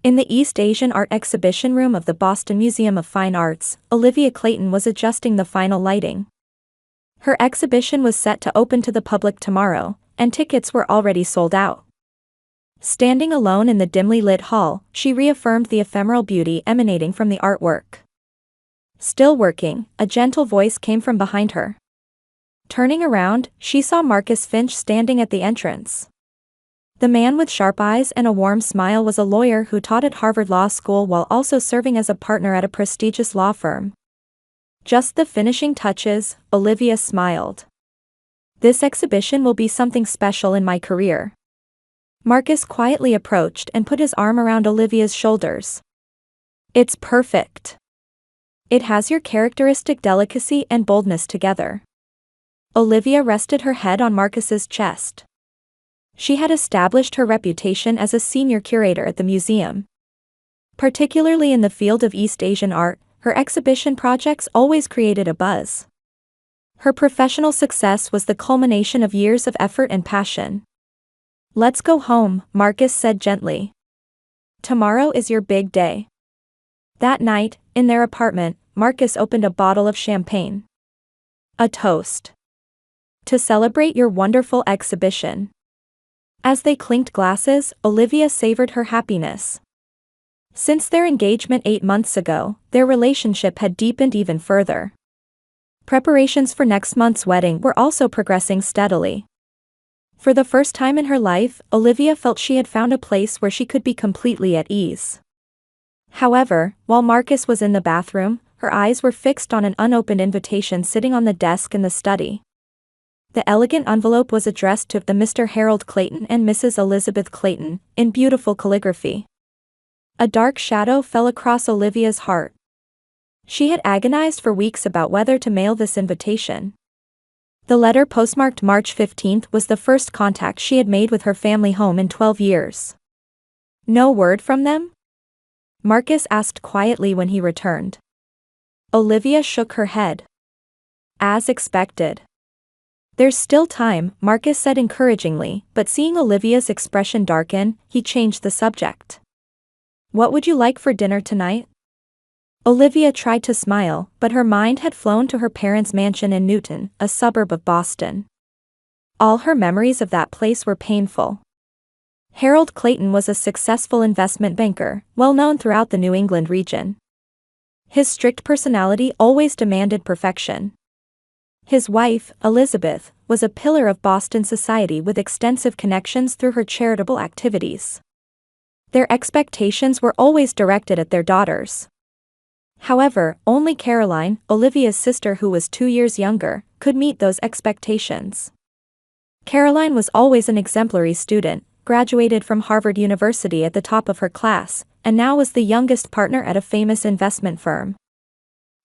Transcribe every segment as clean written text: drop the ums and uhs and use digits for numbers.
In the East Asian Art Exhibition room of the Boston Museum of Fine Arts, Olivia Clayton was adjusting the final lighting. Her exhibition was set to open to the public tomorrow, and tickets were already sold out. Standing alone in the dimly lit hall, she reaffirmed the ephemeral beauty emanating from the artwork. Still working, a gentle voice came from behind her. Turning around, she saw Marcus Finch standing at the entrance. The man with sharp eyes and a warm smile was a lawyer who taught at Harvard Law School while also serving as a partner at a prestigious law firm. Just the finishing touches, Olivia smiled. This exhibition will be something special in my career. Marcus quietly approached and put his arm around Olivia's shoulders. It's perfect. It has your characteristic delicacy and boldness together. Olivia rested her head on Marcus's chest. She had established her reputation as a senior curator at the museum. Particularly in the field of East Asian art, her exhibition projects always created a buzz. Her professional success was the culmination of years of effort and passion. Let's go home, Marcus said gently. Tomorrow is your big day. That night, in their apartment, Marcus opened a bottle of champagne. A toast. To celebrate your wonderful exhibition. As they clinked glasses, Olivia savored her happiness. Since their engagement 8 months ago, their relationship had deepened even further. Preparations for next month's wedding were also progressing steadily. For the first time in her life, Olivia felt she had found a place where she could be completely at ease. However, while Marcus was in the bathroom, her eyes were fixed on an unopened invitation sitting on the desk in the study. The elegant envelope was addressed to the Mr. Harold Clayton and Mrs. Elizabeth Clayton, in beautiful calligraphy. A dark shadow fell across Olivia's heart. She had agonized for weeks about whether to mail this invitation. The letter postmarked March 15th was the first contact she had made with her family home in 12 years. No word from them? Marcus asked quietly when he returned. Olivia shook her head. As expected. There's still time, Marcus said encouragingly, but seeing Olivia's expression darken, he changed the subject. What would you like for dinner tonight? Olivia tried to smile, but her mind had flown to her parents' mansion in Newton, a suburb of Boston. All her memories of that place were painful. Harold Clayton was a successful investment banker, well known throughout the New England region. His strict personality always demanded perfection. His wife, Elizabeth, was a pillar of Boston society with extensive connections through her charitable activities. Their expectations were always directed at their daughters. However, only Caroline, Olivia's sister who was 2 years younger, could meet those expectations. Caroline was always an exemplary student, graduated from Harvard University at the top of her class, and now was the youngest partner at a famous investment firm.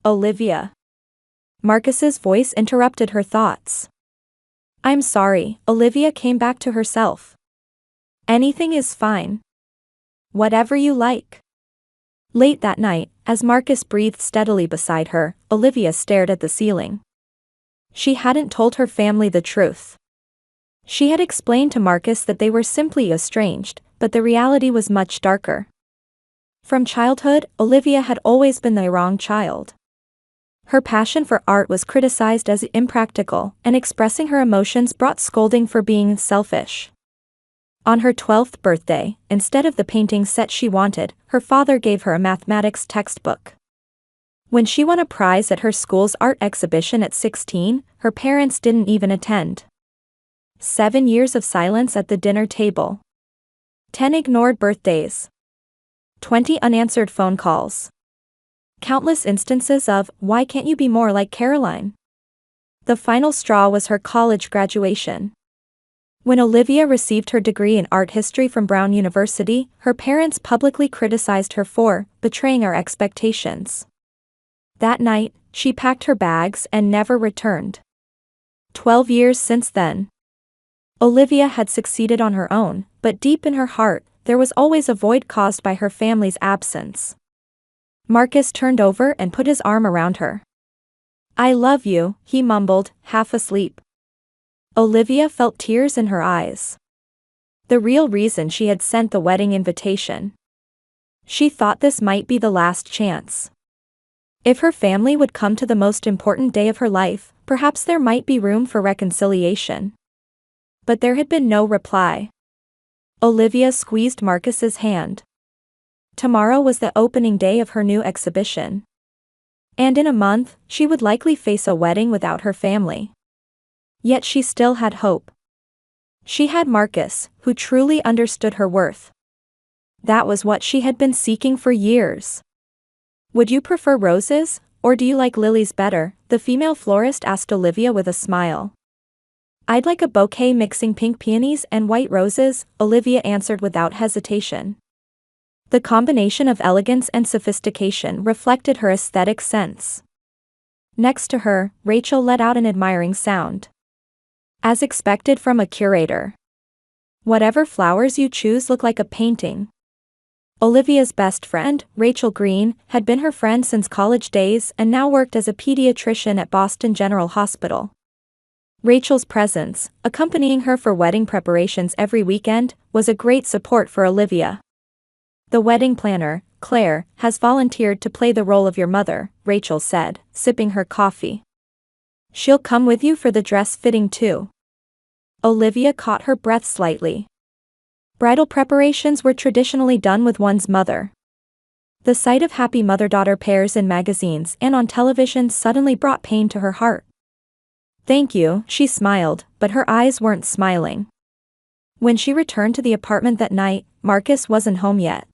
Olivia. Marcus's voice interrupted her thoughts. I'm sorry, Olivia came back to herself. Anything is fine. Whatever you like. Late that night, as Marcus breathed steadily beside her, Olivia stared at the ceiling. She hadn't told her family the truth. She had explained to Marcus that they were simply estranged, but the reality was much darker. From childhood, Olivia had always been the wrong child. Her passion for art was criticized as impractical, and expressing her emotions brought scolding for being selfish. On her 12th birthday, instead of the painting set she wanted, her father gave her a mathematics textbook. When she won a prize at her school's art exhibition at 16, her parents didn't even attend. 7 years of silence at the dinner table. 10 ignored birthdays. 20 unanswered phone calls. Countless instances of, why can't you be more like Caroline? The final straw was her college graduation. When Olivia received her degree in art history from Brown University, her parents publicly criticized her for betraying our expectations. That night, she packed her bags and never returned. 12 years since then. Olivia had succeeded on her own, but deep in her heart, there was always a void caused by her family's absence. Marcus turned over and put his arm around her. I love you, he mumbled, half asleep. Olivia felt tears in her eyes. The real reason she had sent the wedding invitation. She thought this might be the last chance. If her family would come to the most important day of her life, perhaps there might be room for reconciliation. But there had been no reply. Olivia squeezed Marcus's hand. Tomorrow was the opening day of her new exhibition. And in a month, she would likely face a wedding without her family. Yet she still had hope. She had Marcus, who truly understood her worth. That was what she had been seeking for years. "Would you prefer roses, or do you like lilies better?" the female florist asked Olivia with a smile. "I'd like a bouquet mixing pink peonies and white roses," Olivia answered without hesitation. The combination of elegance and sophistication reflected her aesthetic sense. Next to her, Rachel let out an admiring sound. As expected from a curator. "Whatever flowers you choose look like a painting." Olivia's best friend, Rachel Green, had been her friend since college days and now worked as a pediatrician at Boston General Hospital. Rachel's presence, accompanying her for wedding preparations every weekend, was a great support for Olivia. "The wedding planner, Claire, has volunteered to play the role of your mother," Rachel said, sipping her coffee. "She'll come with you for the dress fitting too." Olivia caught her breath slightly. Bridal preparations were traditionally done with one's mother. The sight of happy mother-daughter pairs in magazines and on television suddenly brought pain to her heart. "Thank you," she smiled, but her eyes weren't smiling. When she returned to the apartment that night, Marcus wasn't home yet.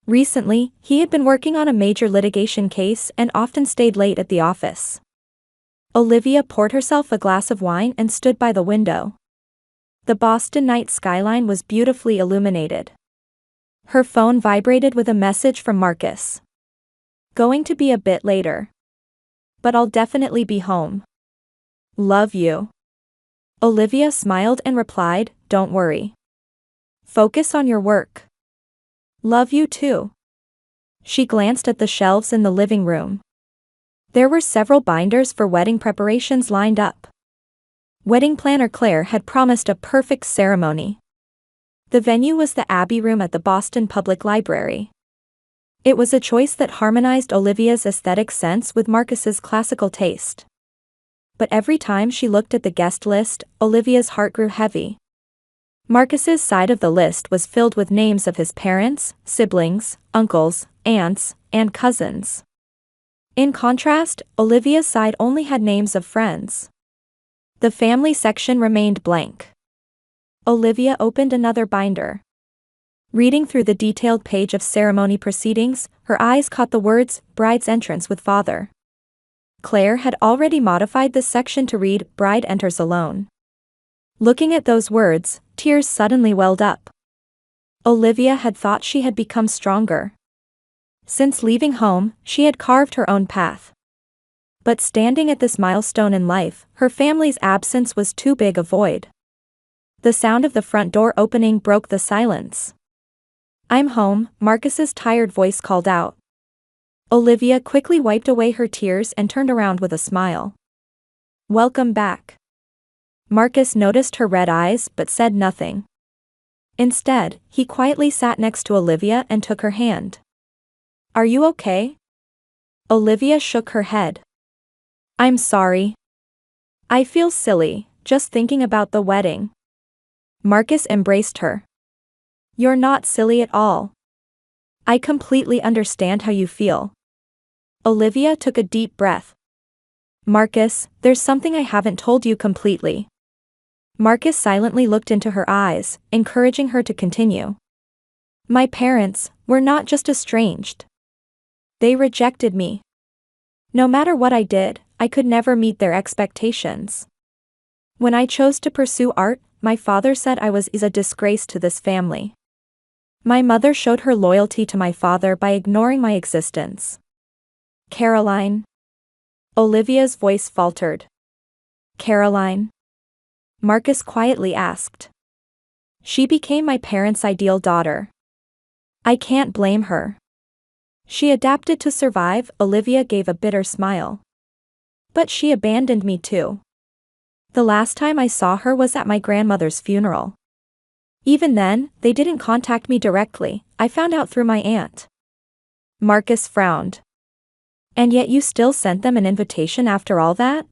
Recently, he had been working on a major litigation case and often stayed late at the office. Olivia poured herself a glass of wine and stood by the window. The Boston night skyline was beautifully illuminated. Her phone vibrated with a message from Marcus. "Going to be a bit later. But I'll definitely be home. Love you." Olivia smiled and replied, "Don't worry. Focus on your work. Love you too." She glanced at the shelves in the living room. There were several binders for wedding preparations lined up. Wedding planner Claire had promised a perfect ceremony. The venue was the Abbey Room at the Boston Public Library. It was a choice that harmonized Olivia's aesthetic sense with Marcus's classical taste. But every time she looked at the guest list, Olivia's heart grew heavy. Marcus's side of the list was filled with names of his parents, siblings, uncles, aunts, and cousins. In contrast, Olivia's side only had names of friends. The family section remained blank. Olivia opened another binder. Reading through the detailed page of ceremony proceedings, her eyes caught the words, "Bride's entrance with father." Claire had already modified this section to read, "Bride enters alone." Looking at those words, tears suddenly welled up. Olivia had thought she had become stronger. Since leaving home, she had carved her own path. But standing at this milestone in life, her family's absence was too big a void. The sound of the front door opening broke the silence. "I'm home," Marcus's tired voice called out. Olivia quickly wiped away her tears and turned around with a smile. "Welcome back." Marcus noticed her red eyes but said nothing. Instead, he quietly sat next to Olivia and took her hand. "Are you okay?" Olivia shook her head. "I'm sorry. I feel silly, just thinking about the wedding." Marcus embraced her. "You're not silly at all. I completely understand how you feel." Olivia took a deep breath. "Marcus, there's something I haven't told you completely." Marcus silently looked into her eyes, encouraging her to continue. "My parents were not just estranged. They rejected me. No matter what I did, I could never meet their expectations. When I chose to pursue art, my father said I was a disgrace to this family. My mother showed her loyalty to my father by ignoring my existence." "Caroline?" Olivia's voice faltered. "Caroline?" Marcus quietly asked. "She became my parents' ideal daughter. I can't blame her. She adapted to survive." Olivia gave a bitter smile. "But she abandoned me too. The last time I saw her was at my grandmother's funeral. Even then, they didn't contact me directly. I found out through my aunt. Marcus frowned. And yet you still sent them an invitation after all that?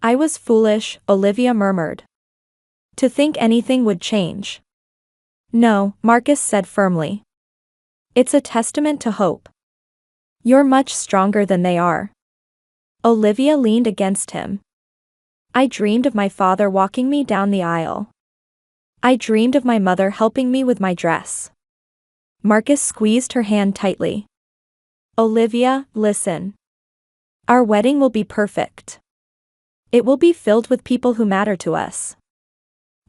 I was foolish, Olivia murmured. To think anything would change. No, Marcus said firmly. It's a testament to hope. You're much stronger than they are. Olivia leaned against him. I dreamed of my father walking me down the aisle. I dreamed of my mother helping me with my dress. Marcus squeezed her hand tightly. Olivia, listen. Our wedding will be perfect. It will be filled with people who matter to us.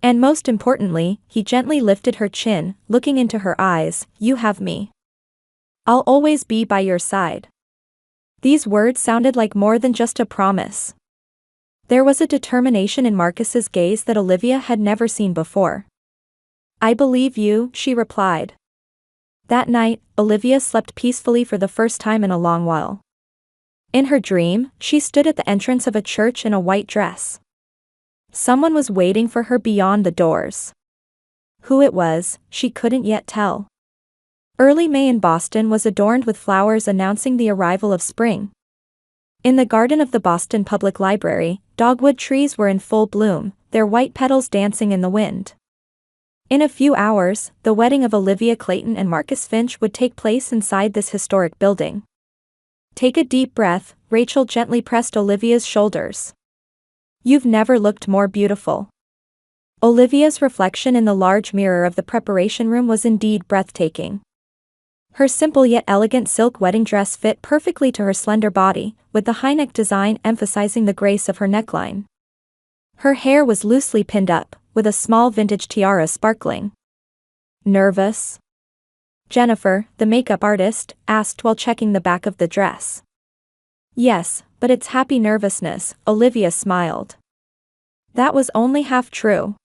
And most importantly, he gently lifted her chin, looking into her eyes, you have me. I'll always be by your side. These words sounded like more than just a promise. There was a determination in Marcus's gaze that Olivia had never seen before. I believe you, she replied. That night, Olivia slept peacefully for the first time in a long while. In her dream, she stood at the entrance of a church in a white dress. Someone was waiting for her beyond the doors. Who it was, she couldn't yet tell. Early May in Boston was adorned with flowers announcing the arrival of spring. In the garden of the Boston Public Library, dogwood trees were in full bloom, their white petals dancing in the wind. In a few hours, the wedding of Olivia Clayton and Marcus Finch would take place inside this historic building. Take a deep breath, Rachel gently pressed Olivia's shoulders. You've never looked more beautiful. Olivia's reflection in the large mirror of the preparation room was indeed breathtaking. Her simple yet elegant silk wedding dress fit perfectly to her slender body, with the high-neck design emphasizing the grace of her neckline. Her hair was loosely pinned up, with a small vintage tiara sparkling. Nervous? Jennifer, the makeup artist, asked while checking the back of the dress. Yes, but it's happy nervousness, Olivia smiled. That was only half true.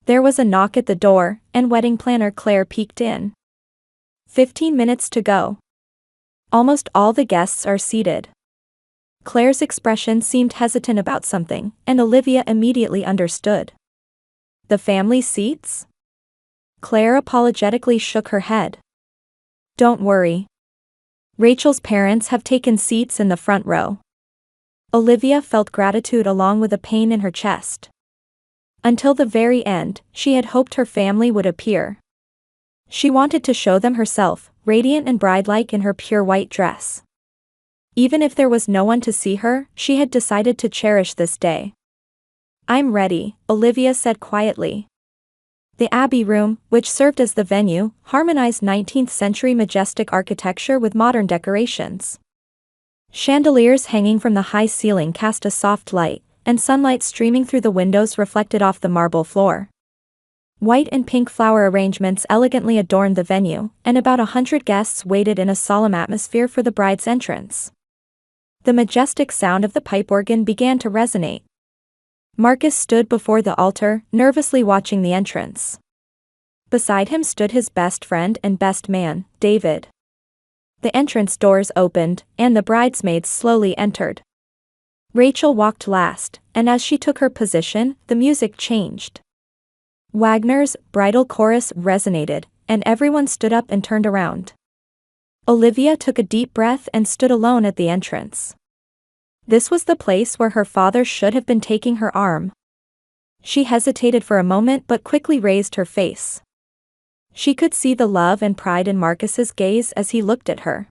There was a knock at the door, and wedding planner Claire peeked in. 15 minutes to go. Almost all the guests are seated. Claire's expression seemed hesitant about something, and Olivia immediately understood. The family seats? Claire apologetically shook her head. Don't worry. Rachel's parents have taken seats in the front row. Olivia felt gratitude along with a pain in her chest. Until the very end, she had hoped her family would appear. She wanted to show them herself, radiant and bride-like in her pure white dress. Even if there was no one to see her, she had decided to cherish this day. I'm ready, Olivia said quietly. The Abbey Room, which served as the venue, harmonized 19th-century majestic architecture with modern decorations. Chandeliers hanging from the high ceiling cast a soft light, and sunlight streaming through the windows reflected off the marble floor. White and pink flower arrangements elegantly adorned the venue, and about 100 guests waited in a solemn atmosphere for the bride's entrance. The majestic sound of the pipe organ began to resonate. Marcus stood before the altar, nervously watching the entrance. Beside him stood his best friend and best man, David. The entrance doors opened, and the bridesmaids slowly entered. Rachel walked last, and as she took her position, the music changed. Wagner's bridal chorus resonated, and everyone stood up and turned around. Olivia took a deep breath and stood alone at the entrance. This was the place where her father should have been taking her arm. She hesitated for a moment but quickly raised her face. She could see the love and pride in Marcus's gaze as he looked at her.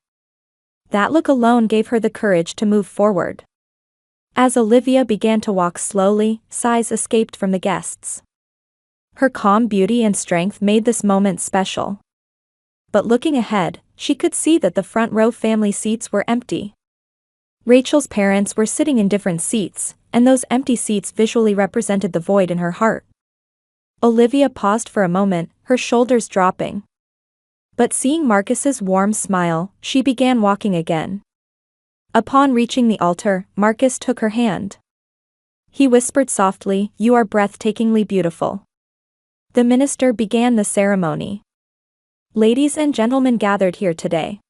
That look alone gave her the courage to move forward. As Olivia began to walk slowly, sighs escaped from the guests. Her calm beauty and strength made this moment special. But looking ahead, she could see that the front row family seats were empty. Rachel's parents were sitting in different seats, and those empty seats visually represented the void in her heart. Olivia paused for a moment, her shoulders dropping. But seeing Marcus's warm smile, she began walking again. Upon reaching the altar, Marcus took her hand. He whispered softly, "You are breathtakingly beautiful." The minister began the ceremony. Ladies and gentlemen gathered here today.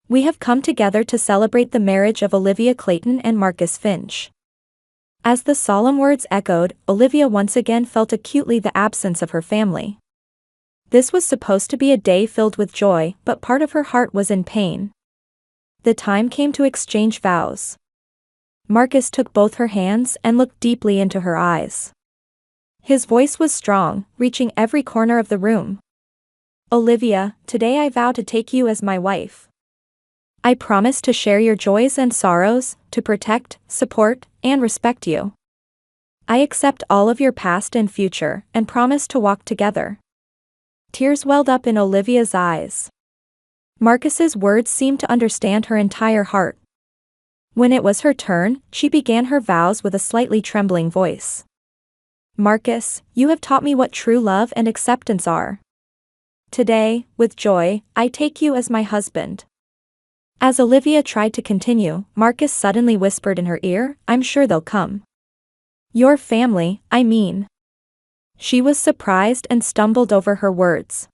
We have come together to celebrate the marriage of Olivia Clayton and Marcus Finch. As the solemn words echoed, Olivia once again felt acutely the absence of her family. This was supposed to be a day filled with joy, but part of her heart was in pain. The time came to exchange vows. Marcus took both her hands and looked deeply into her eyes. His voice was strong, reaching every corner of the room. Olivia, today I vow to take you as my wife. I promise to share your joys and sorrows, to protect, support, and respect you. I accept all of your past and future, and promise to walk together. Tears welled up in Olivia's eyes. Marcus's words seemed to understand her entire heart. When it was her turn, she began her vows with a slightly trembling voice. Marcus, you have taught me what true love and acceptance are. Today, with joy, I take you as my husband. As Olivia tried to continue, Marcus suddenly whispered in her ear, I'm sure they'll come. Your family, I mean. She was surprised and stumbled over her words.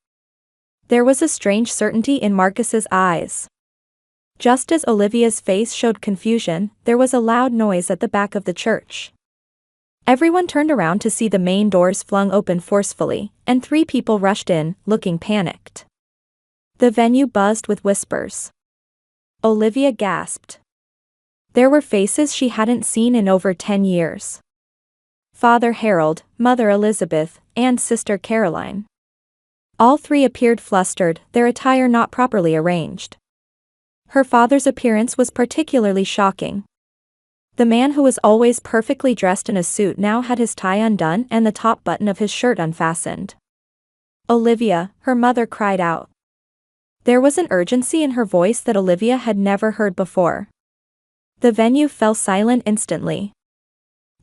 There was a strange certainty in Marcus's eyes. Just as Olivia's face showed confusion, there was a loud noise at the back of the church. Everyone turned around to see the main doors flung open forcefully, and 3 people rushed in, looking panicked. The venue buzzed with whispers. Olivia gasped. There were faces she hadn't seen in over 10 years. Father Harold, Mother Elizabeth, and Sister Caroline. All 3 appeared flustered, their attire not properly arranged. Her father's appearance was particularly shocking. The man who was always perfectly dressed in a suit now had his tie undone and the top button of his shirt unfastened. Olivia, her mother cried out. There was an urgency in her voice that Olivia had never heard before. The venue fell silent instantly.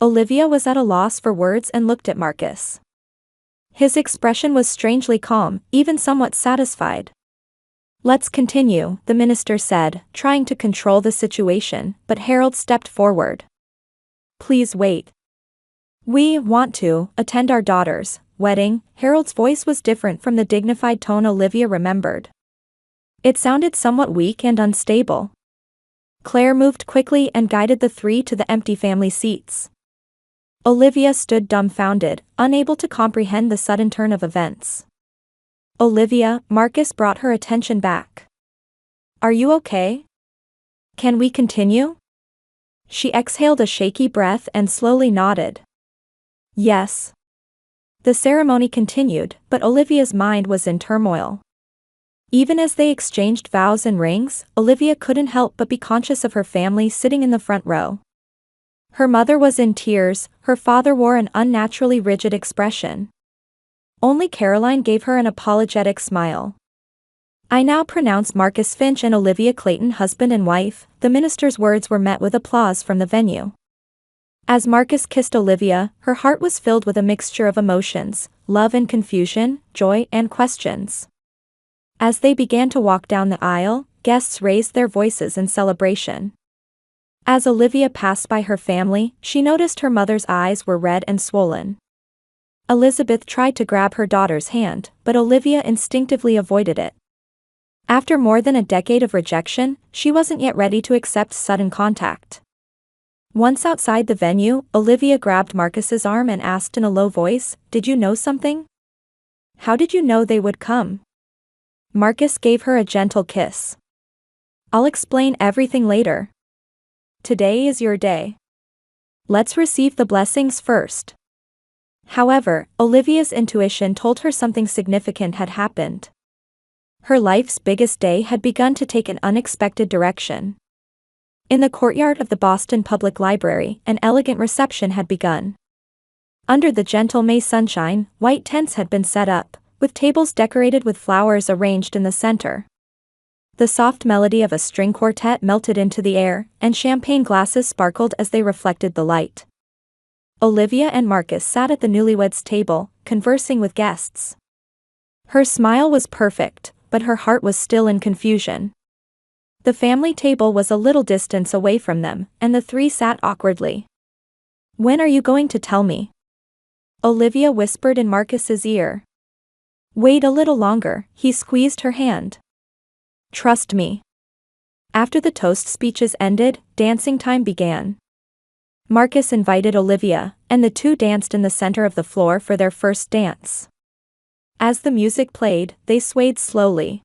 Olivia was at a loss for words and looked at Marcus. His expression was strangely calm, even somewhat satisfied. Let's continue, the minister said, trying to control the situation, but Harold stepped forward. Please wait. We want to attend our daughter's wedding. Harold's voice was different from the dignified tone Olivia remembered. It sounded somewhat weak and unstable. Claire moved quickly and guided the 3 to the empty family seats. Olivia stood dumbfounded, unable to comprehend the sudden turn of events. Olivia, Marcus brought her attention back. Are you okay? Can we continue? She exhaled a shaky breath and slowly nodded. Yes. The ceremony continued, but Olivia's mind was in turmoil. Even as they exchanged vows and rings, Olivia couldn't help but be conscious of her family sitting in the front row. Her mother was in tears, her father wore an unnaturally rigid expression. Only Caroline gave her an apologetic smile. I now pronounce Marcus Finch and Olivia Clayton husband and wife. The minister's words were met with applause from the venue. As Marcus kissed Olivia, her heart was filled with a mixture of emotions, love and confusion, joy and questions. As they began to walk down the aisle, guests raised their voices in celebration. As Olivia passed by her family, she noticed her mother's eyes were red and swollen. Elizabeth tried to grab her daughter's hand, but Olivia instinctively avoided it. After more than a decade of rejection, she wasn't yet ready to accept sudden contact. Once outside the venue, Olivia grabbed Marcus's arm and asked in a low voice, "Did you know something? How did you know they would come?" Marcus gave her a gentle kiss. I'll explain everything later. Today is your day. Let's receive the blessings first. However, Olivia's intuition told her something significant had happened. Her life's biggest day had begun to take an unexpected direction. In the courtyard of the Boston Public Library, an elegant reception had begun. Under the gentle May sunshine, white tents had been set up, with tables decorated with flowers arranged in the center. The soft melody of a string quartet melted into the air, and champagne glasses sparkled as they reflected the light. Olivia and Marcus sat at the newlyweds' table, conversing with guests. Her smile was perfect, but her heart was still in confusion. The family table was a little distance away from them, and the 3 sat awkwardly. When are you going to tell me? Olivia whispered in Marcus's ear. Wait a little longer, he squeezed her hand. Trust me. After the toast speeches ended, dancing time began. Marcus invited Olivia, and the 2 danced in the center of the floor for their first dance. As the music played, they swayed slowly.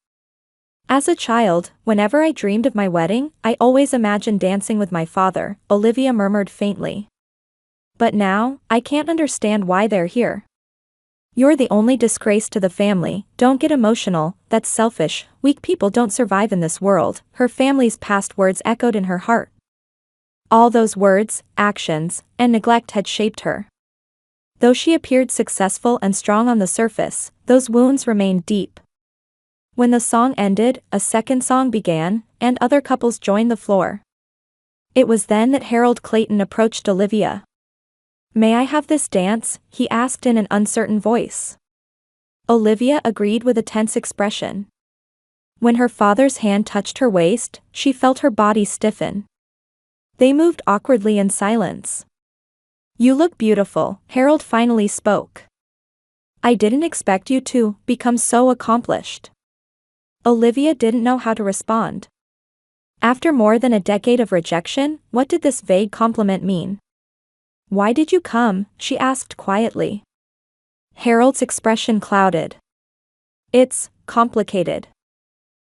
As a child, whenever I dreamed of my wedding, I always imagined dancing with my father, Olivia murmured faintly. But now, I can't understand why they're here. You're the only disgrace to the family, don't get emotional, that's selfish, weak people don't survive in this world, her family's past words echoed in her heart. All those words, actions, and neglect had shaped her. Though she appeared successful and strong on the surface, those wounds remained deep. When the song ended, a second song began, and other couples joined the floor. It was then that Harold Clayton approached Olivia. "May I have this dance?" he asked in an uncertain voice. Olivia agreed with a tense expression. When her father's hand touched her waist, she felt her body stiffen. They moved awkwardly in silence. "You look beautiful," Harold finally spoke. "I didn't expect you to become so accomplished." Olivia didn't know how to respond. After more than a decade of rejection, what did this vague compliment mean? "Why did you come?" she asked quietly. Harold's expression clouded. "It's complicated."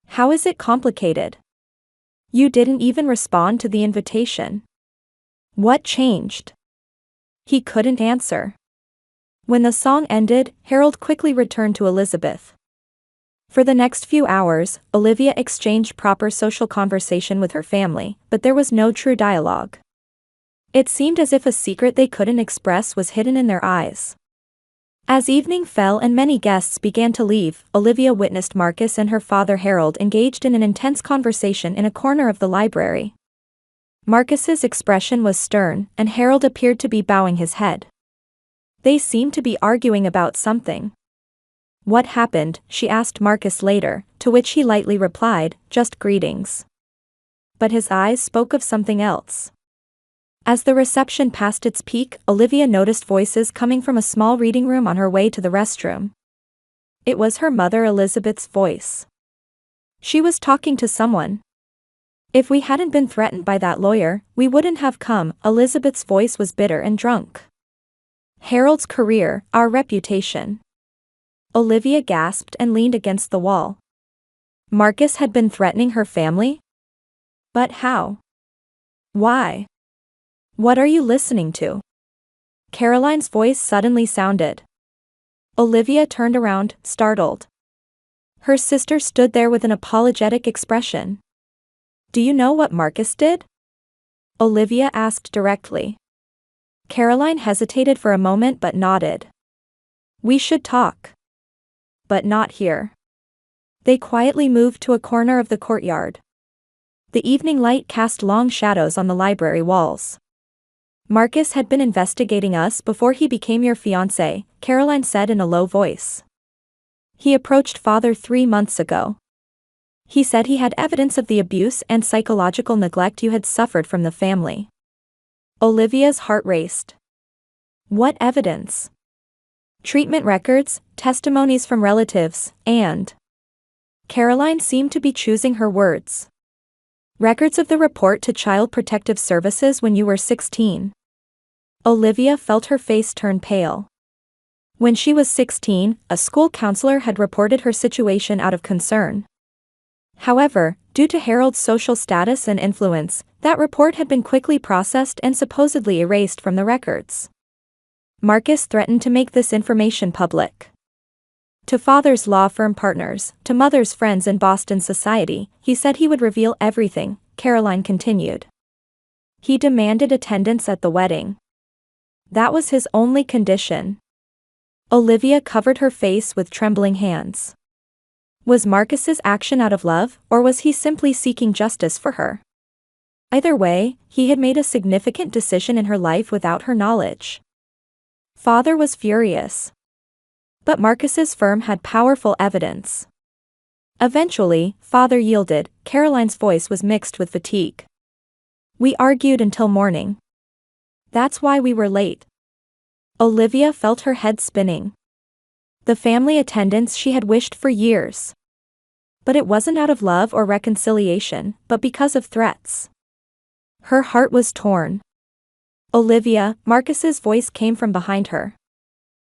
"How is it complicated? You didn't even respond to the invitation." "What changed?" He couldn't answer. When the song ended, Harold quickly returned to Elizabeth. For the next few hours, Olivia exchanged proper social conversation with her family, but there was no true dialogue. It seemed as if a secret they couldn't express was hidden in their eyes. As evening fell and many guests began to leave, Olivia witnessed Marcus and her father Harold engaged in an intense conversation in a corner of the library. Marcus's expression was stern, and Harold appeared to be bowing his head. They seemed to be arguing about something. "What happened?" she asked Marcus later, to which he lightly replied, "Just greetings." But his eyes spoke of something else. As the reception passed its peak, Olivia noticed voices coming from a small reading room on her way to the restroom. It was her mother Elizabeth's voice. She was talking to someone. "If we hadn't been threatened by that lawyer, we wouldn't have come." Elizabeth's voice was bitter and drunk. "Harold's career, our reputation." Olivia gasped and leaned against the wall. Marcus had been threatening her family? But how? Why? "What are you listening to?" Caroline's voice suddenly sounded. Olivia turned around, startled. Her sister stood there with an apologetic expression. "Do you know what Marcus did?" Olivia asked directly. Caroline hesitated for a moment but nodded. "We should talk. But not here." They quietly moved to a corner of the courtyard. The evening light cast long shadows on the library walls. "Marcus had been investigating us before he became your fiancé," Caroline said in a low voice. "He approached Father 3 months ago. He said he had evidence of the abuse and psychological neglect you had suffered from the family." Olivia's heart raced. "What evidence?" "Treatment records, testimonies from relatives, and..." Caroline seemed to be choosing her words. "Records of the report to Child Protective Services when you were 16. Olivia felt her face turn pale. When she was 16, a school counselor had reported her situation out of concern. However, due to Harold's social status and influence, that report had been quickly processed and supposedly erased from the records. Marcus threatened to make this information public. To Father's law firm partners, to Mother's friends in Boston society, he said he would reveal everything, Caroline continued. He demanded attendance at the wedding. That was his only condition. Olivia covered her face with trembling hands. Was Marcus's action out of love, or was he simply seeking justice for her? Either way, he had made a significant decision in her life without her knowledge. Father was furious. But Marcus's firm had powerful evidence. Eventually, Father yielded. Caroline's voice was mixed with fatigue. "We argued until morning. That's why we were late." Olivia felt her head spinning. The family attendance she had wished for years. But it wasn't out of love or reconciliation, but because of threats. Her heart was torn. "Olivia," Marcus's voice came from behind her.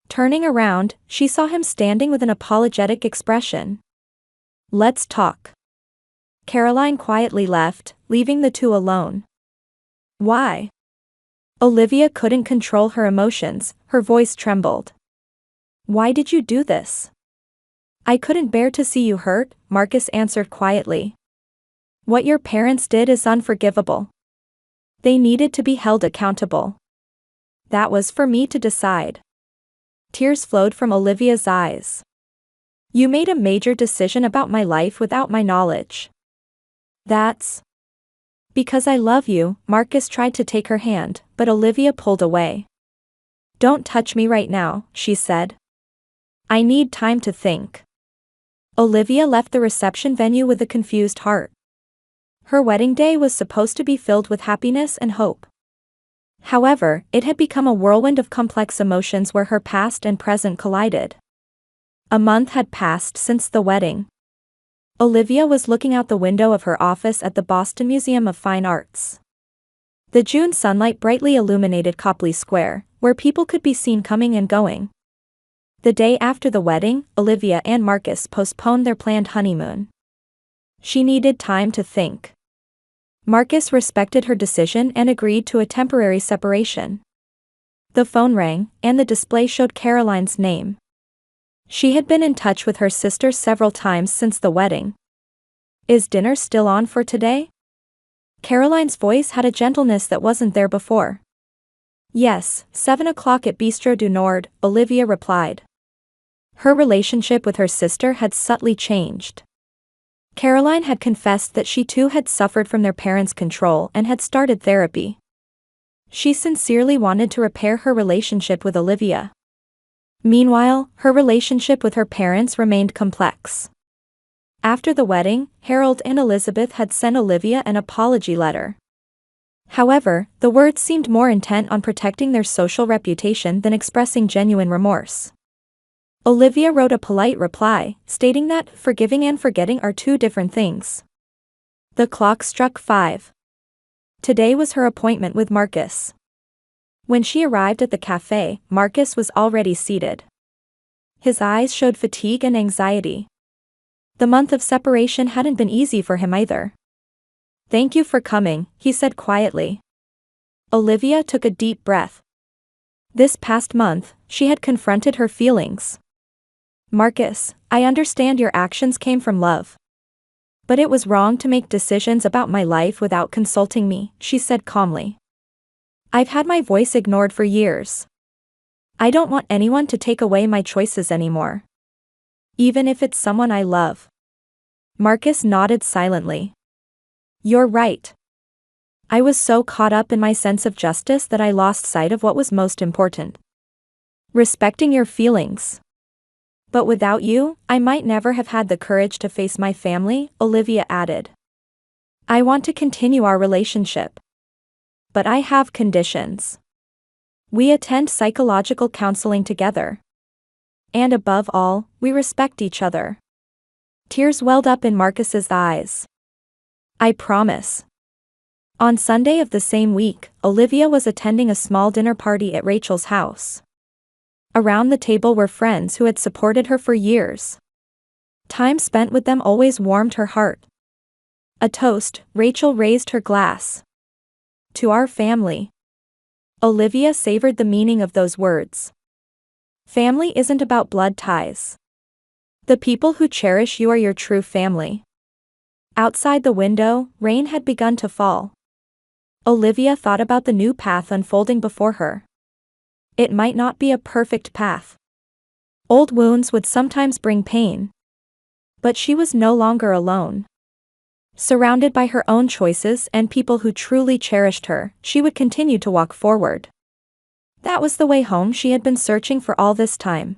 Turning around, she saw him standing with an apologetic expression. "Let's talk." Caroline quietly left, leaving the two alone. "Why?" Olivia couldn't control her emotions, her voice trembled. "Why did you do this?" "I couldn't bear to see you hurt," Marcus answered quietly. "What your parents did is unforgivable. They needed to be held accountable. That was for me to decide." Tears flowed from Olivia's eyes. "You made a major decision about my life without my knowledge." "That's because I love you." Marcus tried to take her hand, but Olivia pulled away. "Don't touch me right now," she said. "I need time to think." Olivia left the reception venue with a confused heart. Her wedding day was supposed to be filled with happiness and hope. However, it had become a whirlwind of complex emotions where her past and present collided. A month had passed since the wedding. Olivia was looking out the window of her office at the Boston Museum of Fine Arts. The June sunlight brightly illuminated Copley Square, where people could be seen coming and going. The day after the wedding, Olivia and Marcus postponed their planned honeymoon. She needed time to think. Marcus respected her decision and agreed to a temporary separation. The phone rang, and the display showed Caroline's name. She had been in touch with her sister several times since the wedding. "Is dinner still on for today?" Caroline's voice had a gentleness that wasn't there before. "Yes, 7 o'clock at Bistro du Nord," Olivia replied. Her relationship with her sister had subtly changed. Caroline had confessed that she too had suffered from their parents' control and had started therapy. She sincerely wanted to repair her relationship with Olivia. Meanwhile, her relationship with her parents remained complex. After the wedding, Harold and Elizabeth had sent Olivia an apology letter. However, the words seemed more intent on protecting their social reputation than expressing genuine remorse. Olivia wrote a polite reply, stating that forgiving and forgetting are two different things. The clock struck 5. Today was her appointment with Marcus. When she arrived at the cafe, Marcus was already seated. His eyes showed fatigue and anxiety. The month of separation hadn't been easy for him either. "Thank you for coming," he said quietly. Olivia took a deep breath. This past month, she had confronted her feelings. "Marcus, I understand your actions came from love. But it was wrong to make decisions about my life without consulting me," she said calmly. "I've had my voice ignored for years. I don't want anyone to take away my choices anymore. Even if it's someone I love." Marcus nodded silently. "You're right. I was so caught up in my sense of justice that I lost sight of what was most important. Respecting your feelings. But without you, I might never have had the courage to face my family," Olivia added. "I want to continue our relationship. But I have conditions. We attend psychological counseling together. And above all, we respect each other." Tears welled up in Marcus's eyes. "I promise." On Sunday of the same week, Olivia was attending a small dinner party at Rachel's house. Around the table were friends who had supported her for years. Time spent with them always warmed her heart. A toast, Rachel raised her glass. "To our family." Olivia savored the meaning of those words. Family isn't about blood ties. The people who cherish you are your true family. Outside the window, rain had begun to fall. Olivia thought about the new path unfolding before her. It might not be a perfect path. Old wounds would sometimes bring pain. But she was no longer alone. Surrounded by her own choices and people who truly cherished her, she would continue to walk forward. That was the way home she had been searching for all this time.